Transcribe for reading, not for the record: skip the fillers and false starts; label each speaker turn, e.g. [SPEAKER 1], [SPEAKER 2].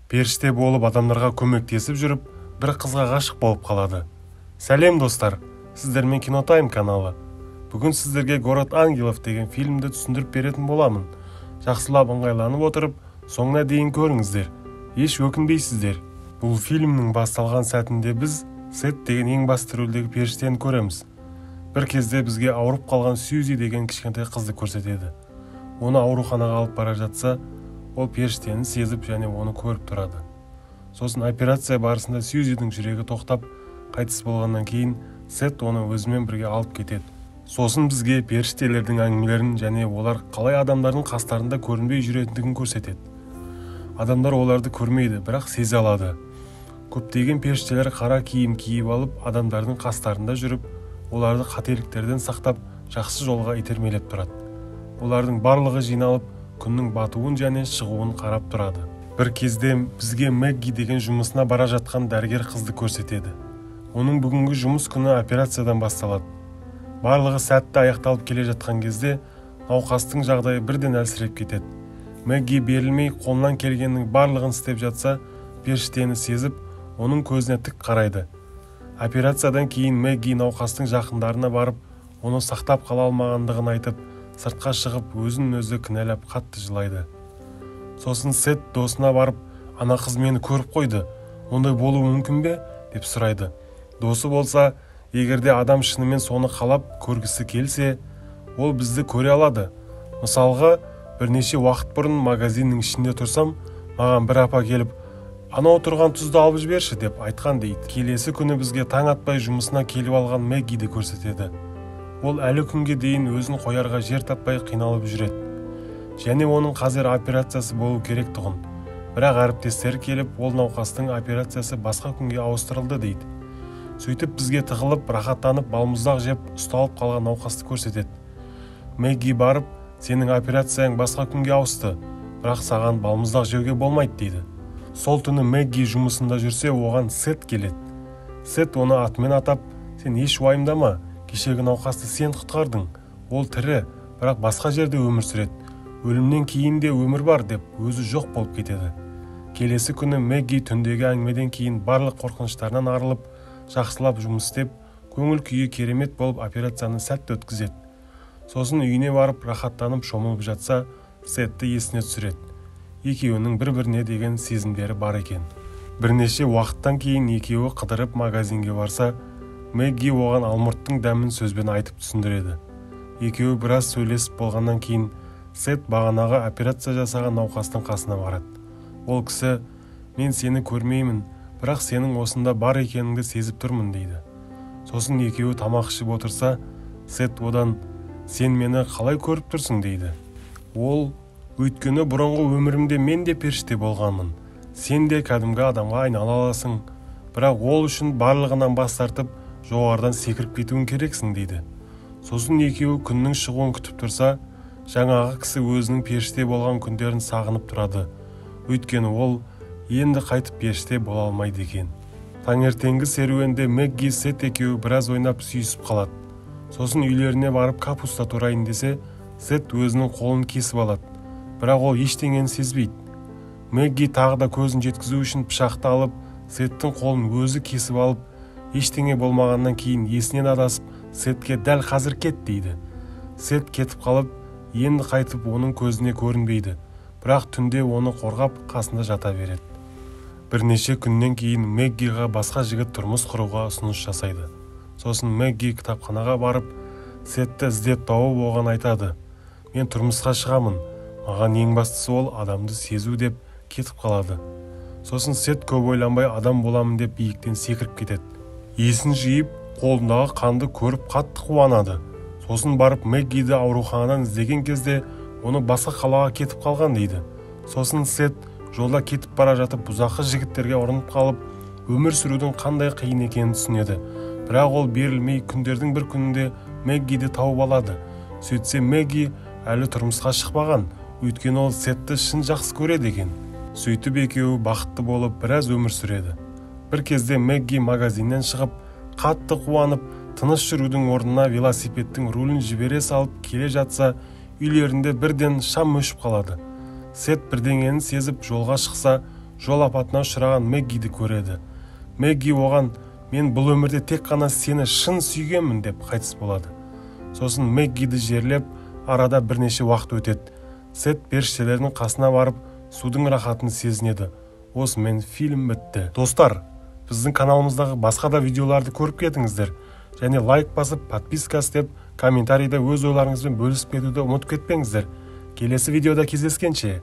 [SPEAKER 1] періште болып адамдарға көмектесіп жүріп, бір қызға ғашық болып қалады. Сәлем достар, сіздермен Кинотайм каналы. Бүгін сіздерге «Город ангелов» деген фильмді түсіндіріп беретін боламын. Жақсылап ыңғайланып отырып, соңына дейін көріңіздер. Еш өкінбейсіздер. Бұл фильмнің басталған сәтінде біз Сет деген ең басты рөлдегі періштені көреміз. Бір кезде бізге ауырып қалған Сьюзи деген кішкентай қызды көрсетеді. Оны ауруханаға алып бара жатса, ол періштені сезіп және оны көріп тұрады. Сосын операция барысында Сьюзидің жүрегі тоқтап, қайтыс болғаннан кейін Сет оны өзімен бірге алып кетеді. Сосын бізге періштелердің әңгімелерін және олар қалай адамдардың қастарында көрінбей жүретіндігін көрсетеді. Адамдар оларды көрмейді, бірақ сезе алады. Көптеген періштелер қара киім киіп алып, адамдардың қастарында жүріп, оларды қателіктерден сақтап, жақсы жолға итермелеп тұрады. Олардың барлығы жиналып, күннің батуын және шығуын қарап тұрады. Бір кезде бізге Мэгги деген жұмысына бара жатқан дәрігер қызды көрсетеді. Оның бүгінгі жұмыс күні операциядан басталады. Барлығы сәтті аяқталып келе жатқан кезде науқастың жағдайы бірден әлсіреп кетеді. Мэгги берілмей қолынан келгеннің барлығын істеп жатса, періштені сезіп, оның көзіне тік қарайды. Операциядан кейін Мэгги науқастың жақындарына барып, оны сақтап қала алмағандығын айтып, сыртқа шығып, өзін-өзі кінәлап қатты жылайды. Сосын Сет досына барып, ана қыз мені көріп қойды, ондай болуы мүмкін бе? Деп сұрайды. Досы болса, егерде адам шынымен соны қалап көргісі келсе, ол бізді көре алады. Мысалға, бірнеше уақыт бұрын магазиннің ішінде тұрсам, маған бір апа келіп, анау тұрған тұзды алып жіберші деп айтқан дейді. Келесі күні бізге таң атпай жұмысына келіп алған Мэггиді көрсетеді. Ол әлі күнге дейін өзін қоярға жер таппай қиналып жүреді. Және оның қазір операциясы болу керек тұғын. Бірақ әріптестері келіп, ол науқастың операциясы басқа күнге ауыстырылды дейді. Сөйтіп бізге тығылып, рахаттанып, балмұздақ жеп, ұсталып қалған науқасты көрсетеді. Мэгги барып, сенің операцияң басқа күнге ауысты, бірақ саған балмұздақ жеуге болмайды дейді. Сол түні Мэгги жұмысында жүрсе, оған Сет келеді. Сет оны атымен атап, сен еш уайымдама, кешегі науқасты сен құтқардың. Ол тірі, бірақ басқа жерде өмір сүреді. Өлімнен кейін де өмір бар деп өзі жоқ болып кетеді. Келесі күні Мэгги түндегі әңгімеден кейін барлық қорқыныштарынан арылып, жақсылап жұмыс істеп, көңіл күйі керемет болып операцияны сәтті өткізеді. Сосын үйіне барып, рахаттанып шомылып жатса, Сетті есіне түсіреді. Екеуінің бір-біріне деген сезімдері бар екен. Бірнеше уақыттан кейін екеуі қыдырып магазинге барса, Мэгги оған алмұрттың дәмін сөзбен айтып түсіндіреді. Екеуі біраз сөйлесіп болғаннан кейін Сет бағанағы операция жасаған науқастың қасына барады. Ол кісі, мен сені көрмеймін, бірақ сенің осында бар екеніңді сезіп тұрмын дейді. Сосын екеуі тамақ ішіп отырса, Сет одан, сен мені қалай көріп тұрсың дейді. Ол, өйткені бұрынғы өмірімде мен де періште болғанмын. Сен де кәдімгі адамға айнала аласың, бірақ ол үшін барлығынан бас тартып, жоғарыдан секіріп кетуің керексің дейді. Сосын екеуі күннің шығуын күтіп тұрса, жаңағы кісі өзінің періште болған күндерін сағынып тұрады. Өйткені ол енді қайтып періште бола алмайды екен. Таңертеңгі серуенде Мэгги Сет екеуі біраз ойнап сүйісіп қалады. Сосын үйлеріне барып капуста турайын десе, Сет өзінің қолын кесіп алады. Бірақ ол ештеңені сезбейді. Мэгги тағы да көзін жеткізу үшін пышақты алып, Сеттің қолын өзі кесіп алып, ештеңе болмағаннан кейін есінен адасып, Сетке дәл қазір кет дейді. Сет кетіп қалып, енді қайтып оның көзіне көрінбейді. Бірақ түнде оны қорғап қасында жата береді. Бірнеше күннен кейін Мэггиға басқа жігіт тұрмыс құруға ұсыныс жасайды. Сосын Мэгги кітапханаға барып, Сетті іздеп тауып оған айтады. Мен тұрмысқа шығамын, маған ең бастысы ол адамды сезу деп кетіп қалады. Сосын Сет көп ойланбай адам боламын деп биіктен секіріп кетеді. Есін жиып, қолындағы қанды көріп қатты қуанады. Сосын барып Мэггиді ауруханадан іздеген кезде оны басқа қалаға кетіп қалған дейді. Сосын Сет жолда кетіп бара жатып бұзақы жігіттерге ұрынып қалып, өмір сүрудің қандай қиын екенін түсінеді. Бірақ ол берілмей күндердің бір күнінде Мэггиді тауып алады. Сөйтсе Мэгги әлі тұрмысқа шықпаған, өйткені ол Сетті шын жақсы көреді екен. Сөйтіп екеуі бақытты болып біраз өмір сүреді. Бір кезде Мэгги магазиннен шығып, қатты қуанып, тыныш жүрудің орнына велосипедтің рулін жібере салып келе жатса, үйлерінде бірден шам өшіп қалады. Сет бірдеңені сезіп жолға шықса, жол апатына ұшыраған Мэггиді көреді. Мэгги оған «Мен бұл өмірде тек қана сені шын сүйгенмін» деп қайтыс болады. Сосын Мэггиді жерлеп, арада бірнеше уақыт өтеді. Сет періштелердің қасына барып, судың рахатын сезінеді. Осымен фильм бітті. Достар, біздің каналымыздағы басқа да видеоларды көріп кетіңіздер. Және лайк басып, подписка істеп, комментарийда өз ойларыңызбен бөлісіп кетуді ұмытып кетпеңіздер. Келесі видеода кездескенше.